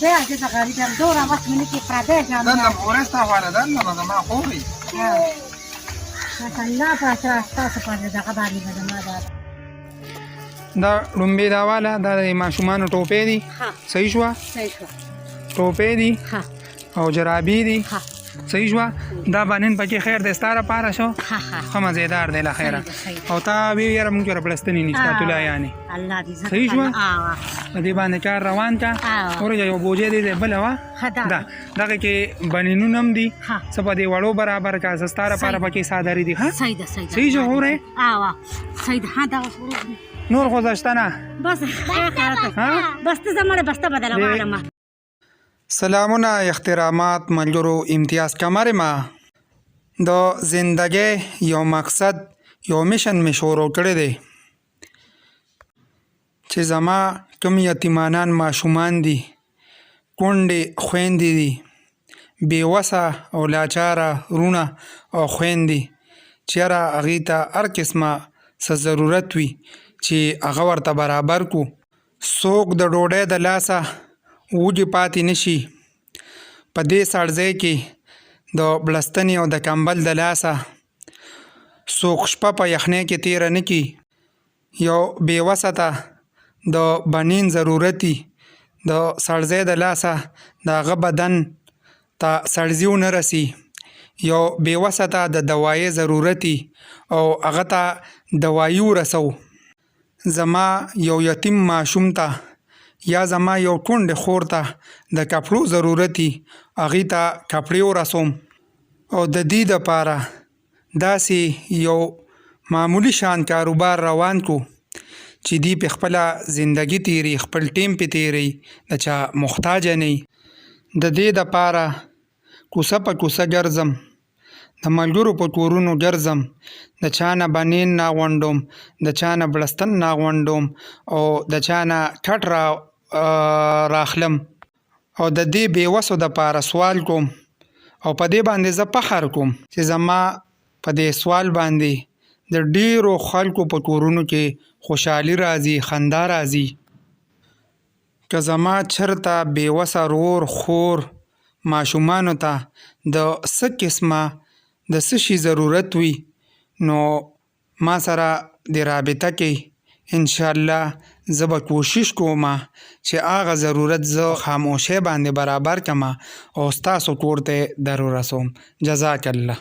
ده عجز غريب دورة بس منك فرادة جامعة. ده فورستا ولا ده ما خوري. مثلا فاترة تاسو پرده دا قبالي بدما دا. دا لومبي دا والا دا ماشومان ټوپې دي. صحیح شو؟ صحیح شو. ټوپې دي. او جرابې دي. صحیح شو؟ دا باندې پکې خیر د ستاره پاره شو. ښه مزیدار دی له خیره. او تا وی یاره موږ را پلستنی نشته تولا یعنی. الله دې زړه. صحیح شو؟ دې باندې کار روان کا. اورې یو بوجه دې بل وا. دا دغه کې بنینو نم دي. سپا دې وړو برابر کا ستاره پاره پکې سادهری دي. ها صحیح ده صحیح ده. صحیح شو اورې؟ صحیح ده. ها دا نور گذاشته نه بس بس ته زموږ بسته بدله واړم. سلامونه احترامات ملګرو امتیاز کمر ما د زندګۍ یو مقصد یو میشن می شروع کړی دی چې زما کوم یتیمانان ماشومان دي کونډې خویندې دي بېوسه او لاچاره رونه او خویندې چېرې هغې ته هر قسمه څه ضرورت وي چې هغه ورته برابر کو څوک د ډوډۍ د لاسه وږي پاتې نشي په دې سړځای کې د بلستنې او د کمبل د لاسه څوک شپه په یخنۍ کې تیره نه کړي یو بېوسه ته د بنین ضرورتي د سړځای د لاسه د هغه بدن ته سړځي ونه رسي یو بېوسه ته د دوایي ضرورتي او هغه ته دوایي ورسو زما یو یتیم ماشوم ته یا زما یو کونډې خور ته د کپړو ضرورتي هغې ته کپړې ورسوم او د دې دپاره داسې یو معمولی شان کاروبار روان کو چې دوی په خپله زندګي تیری خپل ټیم پې تیری د چا محتاجه نه د دې دپاره کوڅه په کوڅه ګرځم د ملګرو په کورونو ګرځم د چا نه بنین نه غونډوم د چا نه بړستن نه غونډوم او د چا نه کټ راخلم او د دې بېوسو دپاره سوال کوم او په دې باندې زه فخر کوم چې زما په دې سوال باندې د ډیرو خلکو په کورونو کې خوشحالي راځي خندا راځي که زما چرته بېوسه رور خور ماشومانو ته د څه قسمه د څه شي ضرورت وي نو ما سره د رابطه کې انشاءالله زه به کوشش کوم چې هغه ضرورت زه خاموشۍ باندې برابر کړم او ستاسو کور ته در ورسوم جزاک الله